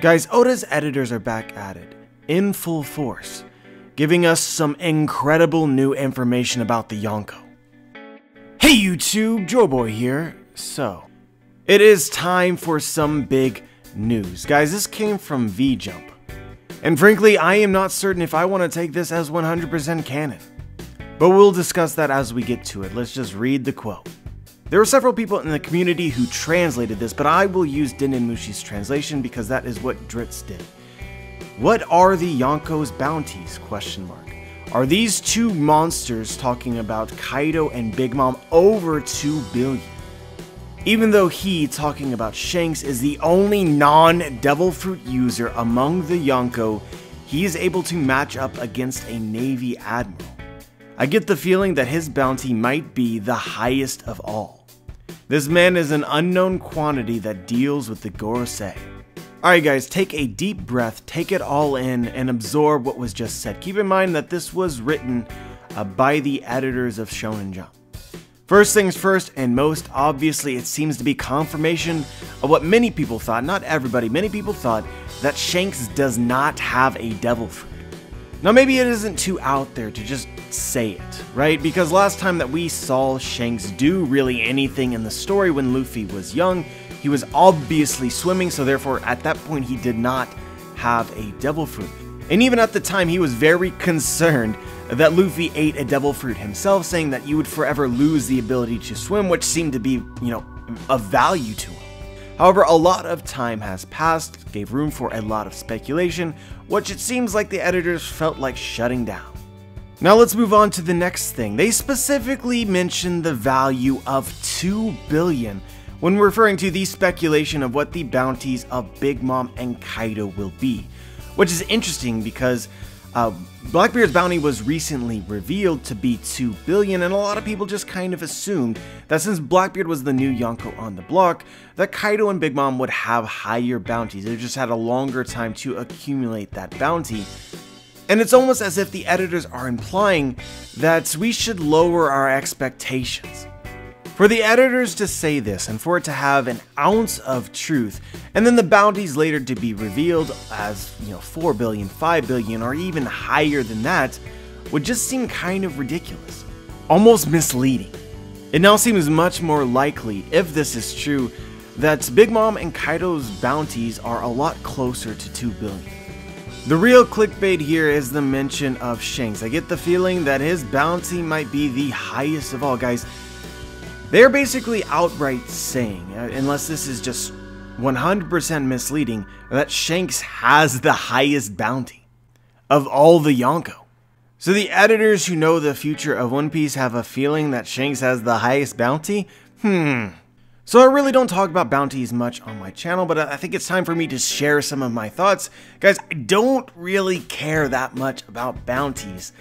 Guys, Oda's editors are back at it, in full force, giving us some incredible new information about the Yonko. Hey YouTube, Joeboy here. So, it is time for some big news. Guys, this came from VJump. And frankly, I am not certain if I want to take this as 100% canon. But we'll discuss that as we get to it. Let's just read the quote. There were several people in the community who translated this, but I will use Mushi's translation because that is what Dritz did. What are the Yonko's bounties? ? Are these two monsters talking about Kaido and Big Mom over 2 billion? Even though he, talking about Shanks, is the only non-Devil Fruit user among the Yonko, he is able to match up against a Navy Admiral. I get the feeling that his bounty might be the highest of all. This man is an unknown quantity that deals with the Gorosei. Alright guys, take a deep breath, take it all in, and absorb what was just said. Keep in mind that this was written by the editors of Shonen Jump. First things first, and most obviously, it seems to be confirmation of what many people thought, not everybody, many people thought, that Shanks does not have a Devil Fruit. Now maybe it isn't too out there to just say it, right? Because last time that we saw Shanks do really anything in the story when Luffy was young, he was obviously swimming, so therefore at that point he did not have a Devil Fruit. And even at the time he was very concerned that Luffy ate a Devil Fruit himself, saying that you would forever lose the ability to swim, which seemed to be, of value to him. However, a lot of time has passed, gave room for a lot of speculation, which it seems like the editors felt like shutting down. Now let's move on to the next thing. They specifically mentioned the value of 2 billion when referring to the speculation of what the bounties of Big Mom and Kaido will be, which is interesting because Blackbeard's bounty was recently revealed to be 2 billion, and a lot of people just kind of assumed that since Blackbeard was the new Yonko on the block, that Kaido and Big Mom would have higher bounties. They just had a longer time to accumulate that bounty. And it's almost as if the editors are implying that we should lower our expectations. For the editors to say this and for it to have an ounce of truth, and then the bounties later to be revealed as, 4 billion, 5 billion, or even higher than that, would just seem kind of ridiculous. Almost misleading. It now seems much more likely, if this is true, that Big Mom and Kaido's bounties are a lot closer to 2 billion. The real clickbait here is the mention of Shanks. I get the feeling that his bounty might be the highest of all, guys. They're basically outright saying, unless this is just 100% misleading, that Shanks has the highest bounty of all the Yonko. So the editors who know the future of One Piece have a feeling that Shanks has the highest bounty? So I really don't talk about bounties much on my channel, but I think it's time for me to share some of my thoughts. Guys, I don't really care that much about bounties,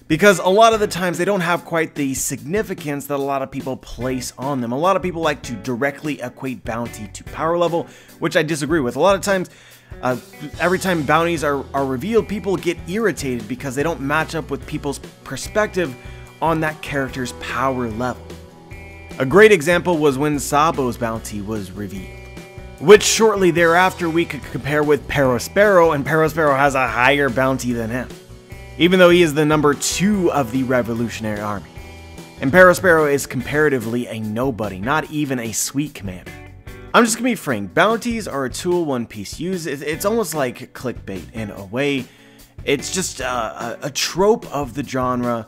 because a lot of the times they don't have quite the significance that a lot of people place on them. A lot of people like to directly equate bounty to power level, which I disagree with. A lot of times, every time bounties are revealed, people get irritated because they don't match up with people's perspective on that character's power level. A great example was when Sabo's bounty was revealed, which shortly thereafter we could compare with Perospero, and Perospero has a higher bounty than him, even though he is the number 2 of the Revolutionary Army. And Perospero is comparatively a nobody, not even a sweet commander. I'm just gonna be frank, bounties are a tool One Piece uses. It's almost like clickbait in a way. It's just a trope of the genre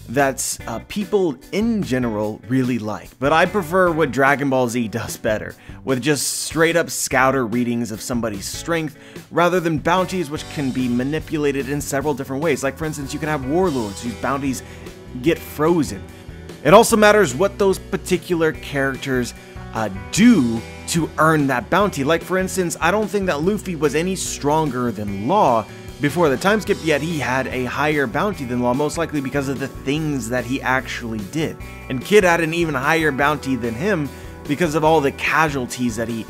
that people in general really like. But I prefer what Dragon Ball Z does better, with just straight up scouter readings of somebody's strength, rather than bounties which can be manipulated in several different ways. Like for instance, you can have warlords whose bounties get frozen. It also matters what those particular characters do to earn that bounty. Like for instance, I don't think that Luffy was any stronger than Law before the time skip, yet he had a higher bounty than Law, most likely because of the things that he actually did. And Kid had an even higher bounty than him because of all the casualties that he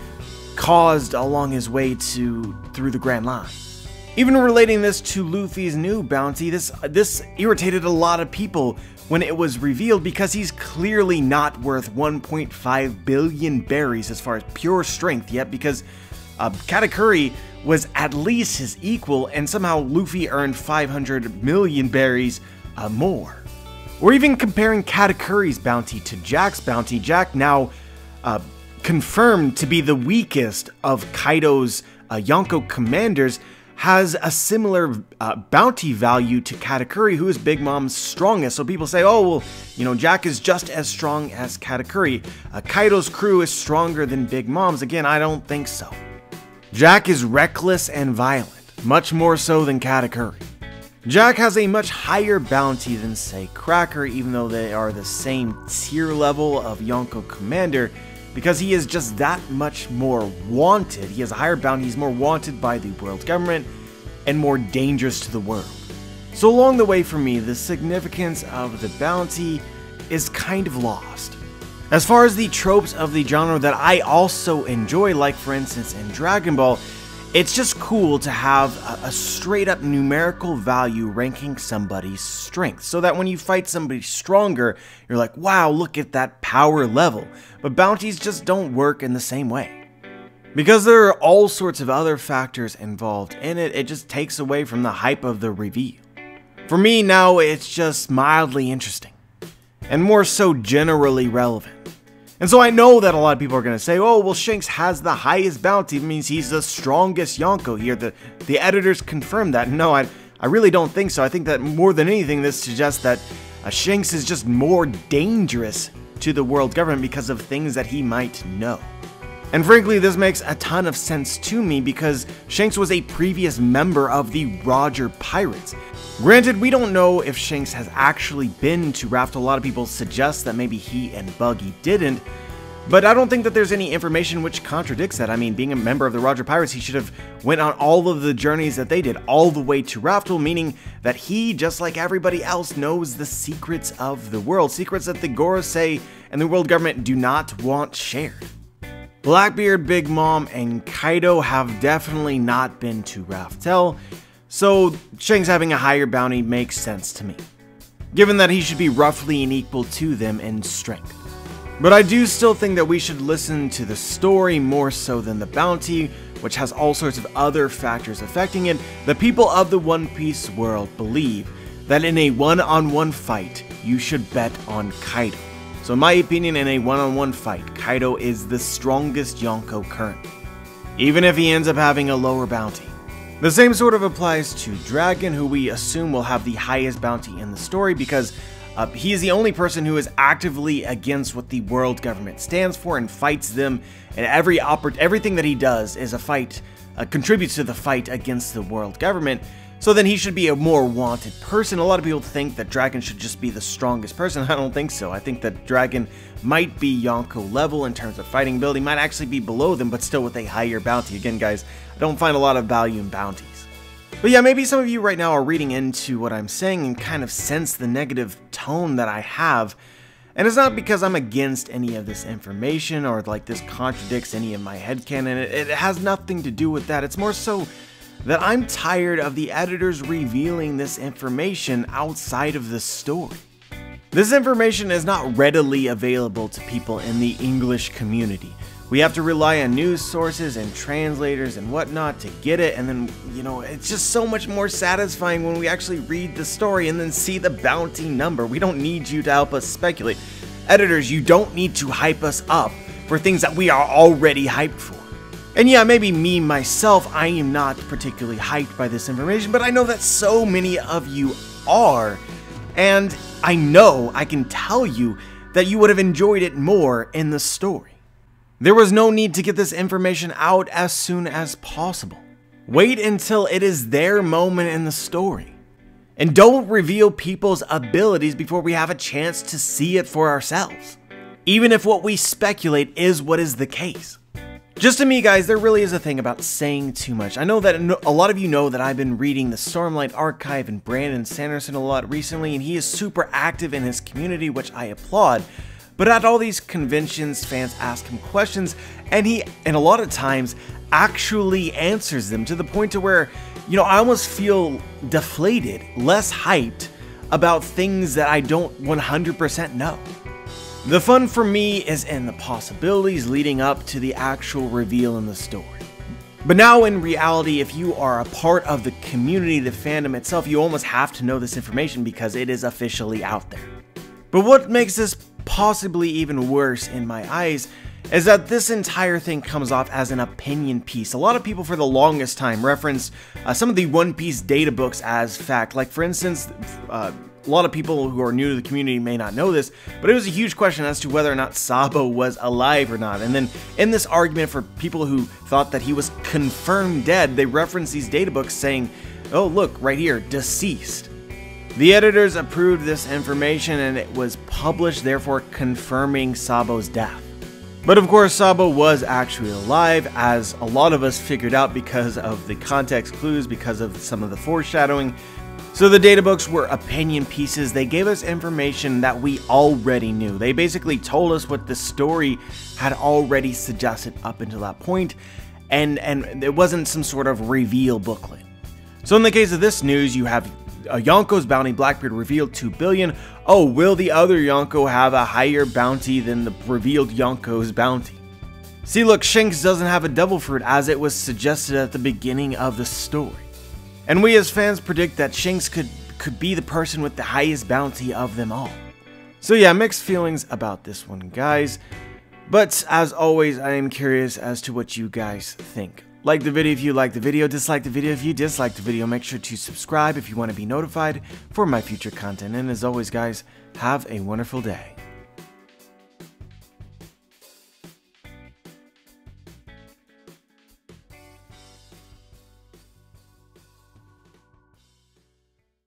caused along his way through the Grand Line. Even relating this to Luffy's new bounty, this irritated a lot of people when it was revealed, because he's clearly not worth 1.5 billion berries as far as pure strength yet, because Katakuri was at least his equal, and somehow Luffy earned 500 million berries more. Or even comparing Katakuri's bounty to Jack's bounty, Jack now confirmed to be the weakest of Kaido's Yonko commanders, has a similar bounty value to Katakuri, who is Big Mom's strongest. So people say, oh, well, you know, Jack is just as strong as Katakuri. Kaido's crew is stronger than Big Mom's. Again, I don't think so. Jack is reckless and violent, much more so than Katakuri. Jack has a much higher bounty than, say, Cracker, even though they are the same tier level of Yonko commander, because he is just that much more wanted. He has a higher bounty, he's more wanted by the world government, and more dangerous to the world. So along the way for me, the significance of the bounty is kind of lost. As far as the tropes of the genre that I also enjoy, like for instance in Dragon Ball, it's just cool to have a straight up numerical value ranking somebody's strength, so that when you fight somebody stronger, you're like, wow, look at that power level. But bounties just don't work in the same way. Because there are all sorts of other factors involved in it, it just takes away from the hype of the reveal. For me now, it's just mildly interesting, and more so generally relevant. And so I know that a lot of people are going to say, oh, well, Shanks has the highest bounty, it means he's the strongest Yonko here. The editors confirmed that. No, I really don't think so. I think that more than anything, this suggests that Shanks is just more dangerous to the world government because of things that he might know. And frankly, this makes a ton of sense to me because Shanks was a previous member of the Roger Pirates. Granted, we don't know if Shanks has actually been to Raft. A lot of people suggest that maybe he and Buggy didn't, but I don't think that there's any information which contradicts that. I mean, being a member of the Roger Pirates, he should have went on all of the journeys that they did, all the way to Raftel, meaning that he, just like everybody else, knows the secrets of the world, secrets that the Gorosei and the world government do not want shared. Blackbeard, Big Mom, and Kaido have definitely not been to Raftel, so Shanks having a higher bounty makes sense to me, given that he should be roughly an equal to them in strength. But I do still think that we should listen to the story more so than the bounty, which has all sorts of other factors affecting it. The people of the One Piece world believe that in a one-on-one fight, you should bet on Kaido. So in my opinion, in a one-on-one fight, Kaido is the strongest Yonko currently, even if he ends up having a lower bounty. The same sort of applies to Dragon, who we assume will have the highest bounty in the story because he is the only person who is actively against what the world government stands for and fights them, and everything that he does is a fight, contributes to the fight against the world government. So then he should be a more wanted person. A lot of people think that Dragon should just be the strongest person. I don't think so. I think that Dragon might be Yonko level in terms of fighting ability, might actually be below them, but still with a higher bounty. Again, guys, I don't find a lot of value in bounties. But yeah, maybe some of you right now are reading into what I'm saying and kind of sense the negative tone that I have. And it's not because I'm against any of this information or like this contradicts any of my headcanon. It has nothing to do with that. It's more so that I'm tired of the editors revealing this information outside of the story. This information is not readily available to people in the English community. We have to rely on news sources and translators and whatnot to get it, and then, you know, it's just so much more satisfying when we actually read the story and then see the bounty number. We don't need you to help us speculate. Editors, you don't need to hype us up for things that we are already hyped for. And yeah, maybe me, myself, I am not particularly hyped by this information, but I know that so many of you are, and I know, I can tell you, that you would have enjoyed it more in the story. There was no need to get this information out as soon as possible. Wait until it is their moment in the story. And don't reveal people's abilities before we have a chance to see it for ourselves, even if what we speculate is what is the case. Just to me, guys, there really is a thing about saying too much. I know that a lot of you know that I've been reading the Stormlight Archive and Brandon Sanderson a lot recently, and he is super active in his community, which I applaud. But at all these conventions, fans ask him questions, and he, and a lot of times, actually answers them to the point to where, you know, I almost feel deflated, less hyped about things that I don't 100% know. The fun for me is in the possibilities leading up to the actual reveal in the story. But now in reality, if you are a part of the community, the fandom itself, you almost have to know this information because it is officially out there. But what makes this possibly even worse in my eyes is that this entire thing comes off as an opinion piece. A lot of people for the longest time referenced some of the One Piece data books as fact. Like for instance, a lot of people who are new to the community may not know this, but it was a huge question as to whether or not Sabo was alive or not. And then in this argument for people who thought that he was confirmed dead, they referenced these data books saying, oh look, right here, deceased. The editors approved this information and it was published, therefore confirming Sabo's death. But of course, Sabo was actually alive, as a lot of us figured out because of the context clues, because of some of the foreshadowing. So the databooks were opinion pieces. They gave us information that we already knew. They basically told us what the story had already suggested up until that point, and it wasn't some sort of reveal booklet. So in the case of this news, you have Yonko's bounty, Blackbeard, revealed 2 billion. Oh, will the other Yonko have a higher bounty than the revealed Yonko's bounty? See, look, Shanks doesn't have a devil fruit as it was suggested at the beginning of the story. And we as fans predict that Shanks could be the person with the highest bounty of them all. So yeah, mixed feelings about this one, guys. But as always, I am curious as to what you guys think. Like the video if you like the video, dislike the video if you dislike the video. Make sure to subscribe if you want to be notified for my future content. And as always, guys, have a wonderful day.